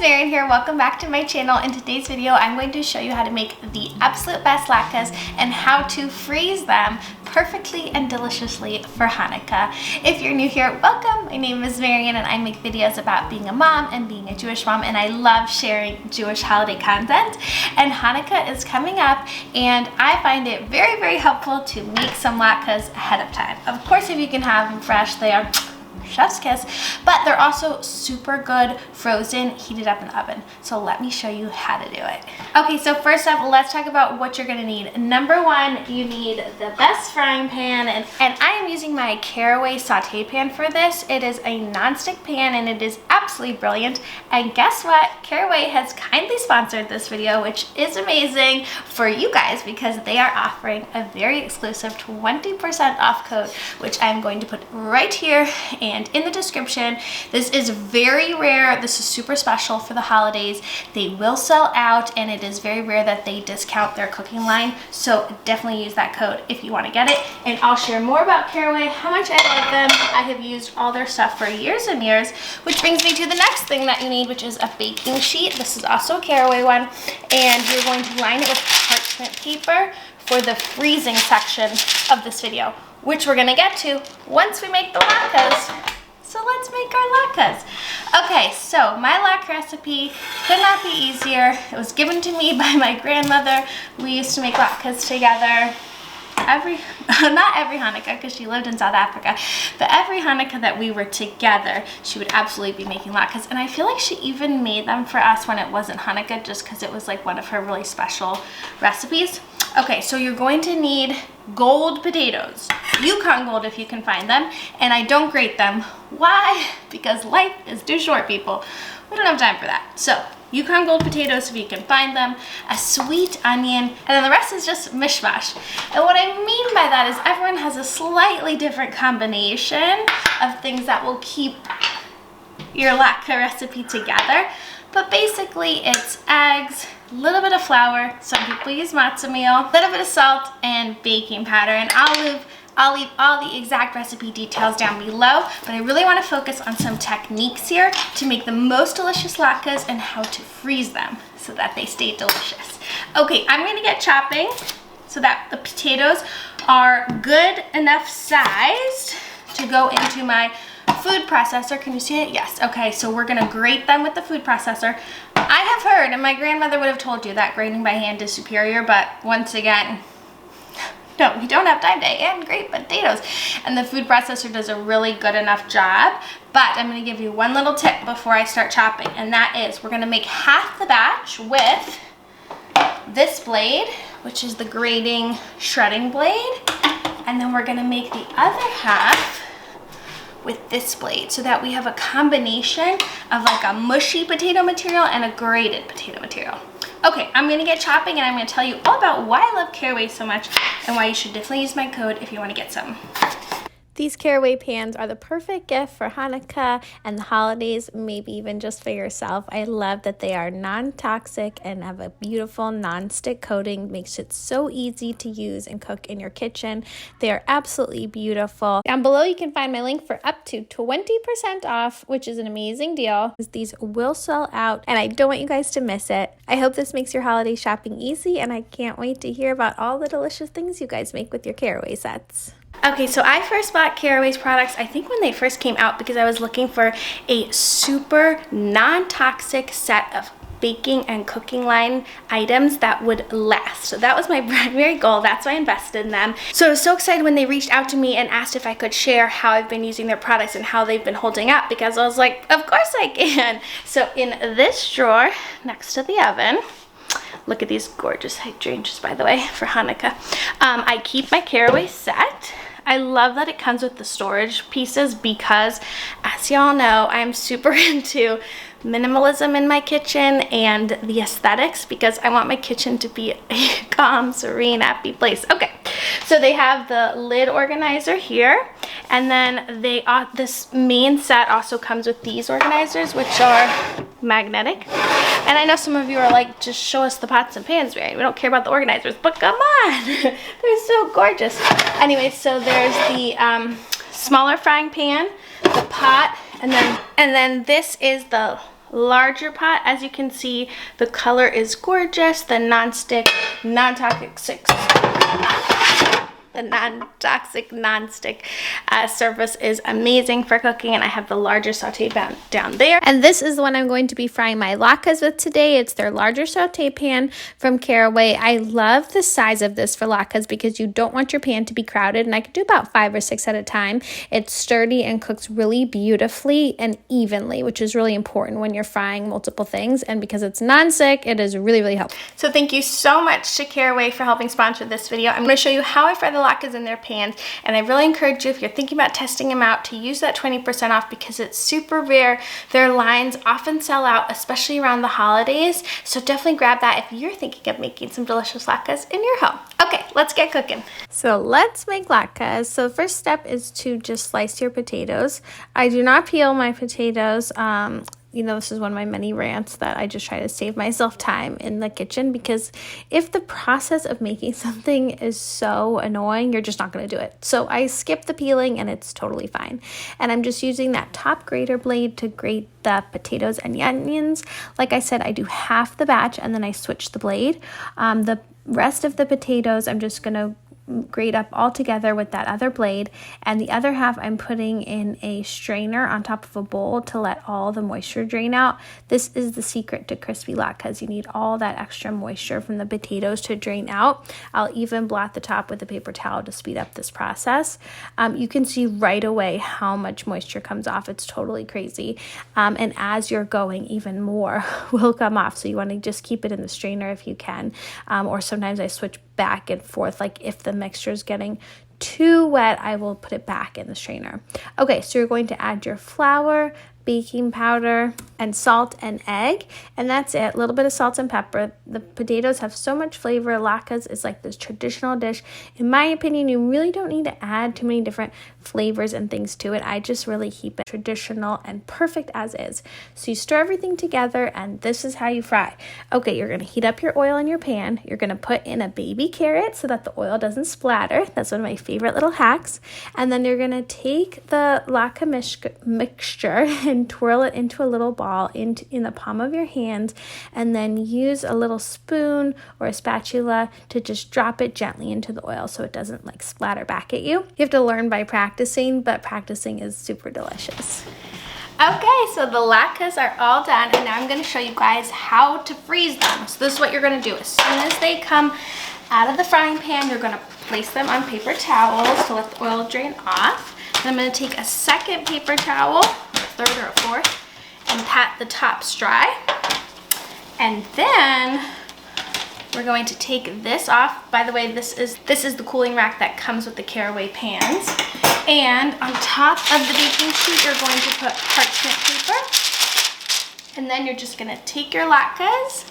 Marian here. Welcome back to my channel. In today's video, I'm going to show you how to make the absolute best latkes and how to freeze them perfectly and deliciously for Hanukkah. If you're new here, welcome. My name is Marian and I make videos about being a mom and being a Jewish mom, and I love sharing Jewish holiday content. And Hanukkah is coming up and I find it very, very helpful to make some latkes ahead of time. Of course, if you can have them fresh, they are chef's kiss, but they're also super good frozen, heated up in the oven. So let me show you how to do it. Okay, so first up, let's talk about what you're gonna need. Number one, you need the best frying pan, and I am using my Caraway saute pan for this. It is a non-stick pan and it is absolutely brilliant. And guess what? Caraway has kindly sponsored this video, which is amazing for you guys because they are offering a very exclusive 20% off code, which I'm going to put right here and in the description. This is very rare. This is super special for the holidays. They will sell out and it is very rare that they discount their cooking line. So definitely use that code if you want to get it. And I'll share more about Caraway, how much I love them. I have used all their stuff for years and years, which brings me to the next thing that you need, which is a baking sheet. This is also a Caraway one. And you're going to line it with parchment paper for the freezing section of this video, which we're gonna get to once we make the latkes. So let's make our latkes. Okay, so my latke recipe could not be easier. It was given to me by my grandmother. We used to make latkes together not every Hanukkah because she lived in South Africa, but every Hanukkah that we were together, she would absolutely be making latkes. And I feel like she even made them for us when it wasn't Hanukkah, just because it was like one of her really special recipes. Okay, so you're going to need gold potatoes, Yukon gold if you can find them, and I don't grate them. Why? Because life is too short, people. We don't have time for that. So Yukon gold potatoes if you can find them, a sweet onion, and then the rest is just mishmash. And what I mean by that is everyone has a slightly different combination of things that will keep your latke recipe together. But basically it's eggs, a little bit of flour, some people use matzo meal, a little bit of salt, and baking powder. And I'll leave all the exact recipe details down below, but I really want to focus on some techniques here to make the most delicious latkes and how to freeze them so that they stay delicious. Okay, I'm going to get chopping so that the potatoes are good enough sized to go into my food processor. Can you see it? Yes. Okay, so we're gonna grate them with the food processor. I have heard, and my grandmother would have told you, that grating by hand is superior, but once again, no, we don't have time to hand grate potatoes. And the food processor does a really good enough job, but I'm gonna give you one little tip before I start chopping, and that is we're gonna make half the batch with this blade, which is the grating shredding blade, and then we're gonna make the other half with this blade so that we have a combination of like a mushy potato material and a grated potato material. Okay, I'm gonna get chopping and I'm gonna tell you all about why I love Caraway so much and why you should definitely use my code if you wanna get some. These Caraway pans are the perfect gift for Hanukkah and the holidays, maybe even just for yourself. I love that they are non-toxic and have a beautiful non-stick coating. Makes it so easy to use and cook in your kitchen. They are absolutely beautiful. Down below you can find my link for up to 20% off, which is an amazing deal. These will sell out and I don't want you guys to miss it. I hope this makes your holiday shopping easy and I can't wait to hear about all the delicious things you guys make with your Caraway sets. Okay, so I first bought Caraway's products, I think when they first came out, because I was looking for a super non-toxic set of baking and cooking line items that would last. So that was my primary goal. That's why I invested in them. So I was so excited when they reached out to me and asked if I could share how I've been using their products and how they've been holding up, because I was like, of course I can. So in this drawer next to the oven, look at these gorgeous hydrangeas, by the way, for Hanukkah. I keep my Caraway set. I love that it comes with the storage pieces because, as y'all know, I'm super into minimalism in my kitchen and the aesthetics because I want my kitchen to be a calm, serene, happy place. Okay, so they have the lid organizer here, and then this main set also comes with these organizers, which are magnetic. And I know some of you are like, just show us the pots and pans, right? We don't care about the organizers, but come on, they're so gorgeous. Anyway, so there's the smaller frying pan, the pot, and then this is the larger pot. As you can see, the color is gorgeous. The non-toxic non-stick surface is amazing for cooking, and I have the larger saute pan down there. And this is the one I'm going to be frying my latkes with today. It's their larger saute pan from Caraway. I love the size of this for latkes because you don't want your pan to be crowded, and I could do about 5 or 6 at a time. It's sturdy and cooks really beautifully and evenly, which is really important when you're frying multiple things, and because it's non-stick, it is really, really helpful. So thank you so much to Caraway for helping sponsor this video. I'm going to show you how I fry the latkes in their pans, and I really encourage you, if you're thinking about testing them out, to use that 20% off because it's super rare. Their lines often sell out, especially around the holidays, so definitely grab that if you're thinking of making some delicious latkes in your home. Okay, let's get cooking. So let's make latkes. So the first step is to just slice your potatoes. I do not peel my potatoes. You know, this is one of my many rants that I just try to save myself time in the kitchen, because if the process of making something is so annoying, you're just not going to do it. So I skip the peeling and it's totally fine. And I'm just using that top grater blade to grate the potatoes and the onions. Like I said, I do half the batch and then I switch the blade. The rest of the potatoes, I'm just going to grate up all together with that other blade, and the other half I'm putting in a strainer on top of a bowl to let all the moisture drain out. This is the secret to crispy latkes. You need all that extra moisture from the potatoes to drain out. I'll even blot the top with a paper towel to speed up this process. You can see right away how much moisture comes off. It's totally crazy, and as you're going, even more will come off, so you want to just keep it in the strainer if you can, or sometimes I switch back and forth. Like if the mixture is getting too wet, I will put it back in the strainer. Okay, so you're going to add your flour, baking powder, and salt and egg, and that's it. A little bit of salt and pepper. The potatoes have so much flavor. Latkes is like this traditional dish. In my opinion, you really don't need to add too many different flavors and things to it. I just really keep it traditional and perfect as is. So you stir everything together, and this is how you fry. Okay, you're going to heat up your oil in your pan. You're going to put in a baby carrot so that the oil doesn't splatter. That's one of my favorite little hacks. And then you're going to take the latke mixture and twirl it into a little ball in the palm of your hand, and then use a little spoon or a spatula to just drop it gently into the oil so it doesn't like splatter back at you. You have to learn by practicing, but practicing is super delicious. Okay, so the latkes are all done, and now I'm going to show you guys how to freeze them. So this is what you're going to do. As soon as they come out of the frying pan, you're going to place them on paper towels to let the oil drain off. Then I'm going to take a second paper towel, a third or a fourth, and pat the tops dry. And then we're going to take this off. By the way, this is the cooling rack that comes with the Caraway pans. And on top of the baking sheet, you're going to put parchment paper. And then you're just going to take your latkes.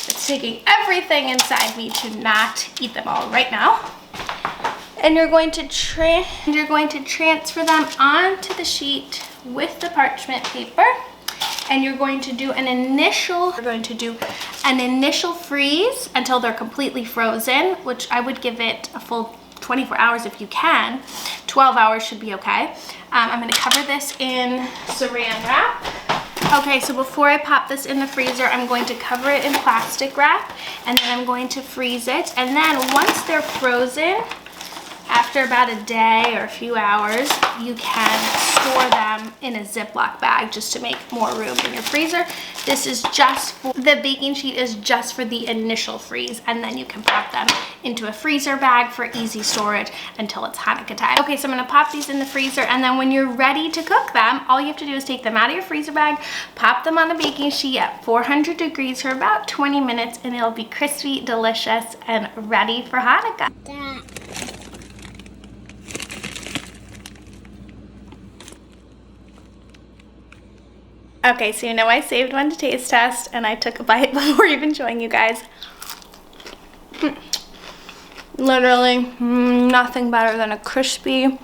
It's taking everything inside me to not eat them all right now. And you're going to transfer them onto the sheet with the parchment paper, and you're going to do an initial freeze until they're completely frozen, which I would give it a full 24 hours if you can. 12 hours should be okay. I'm going to cover this in saran wrap. Okay, so before I pop this in the freezer, I'm going to cover it in plastic wrap, and then I'm going to freeze it. And then once they're frozen, after about a day or a few hours, you can store them in a Ziploc bag just to make more room in your freezer. This is just for, the baking sheet is just for the initial freeze, and then you can pop them into a freezer bag for easy storage until it's Hanukkah time. Okay, so I'm gonna pop these in the freezer, and then when you're ready to cook them, all you have to do is take them out of your freezer bag, pop them on the baking sheet at 400 degrees for about 20 minutes, and it'll be crispy, delicious, and ready for Hanukkah. Okay, so you know I saved one to taste test, and I took a bite before even showing you guys. Literally nothing better than a crispy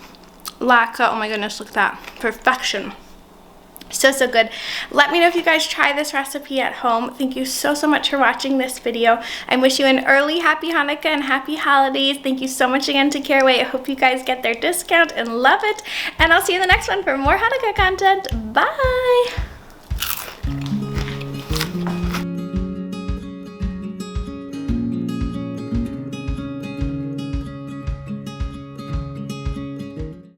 latke. Oh my goodness, look at that. Perfection. So good. Let me know if you guys try this recipe at home. Thank you so much for watching this video. I wish you an early happy Hanukkah and happy holidays. Thank you so much again to Caraway. I hope you guys get their discount and love it. And I'll see you in the next one for more Hanukkah content. Bye!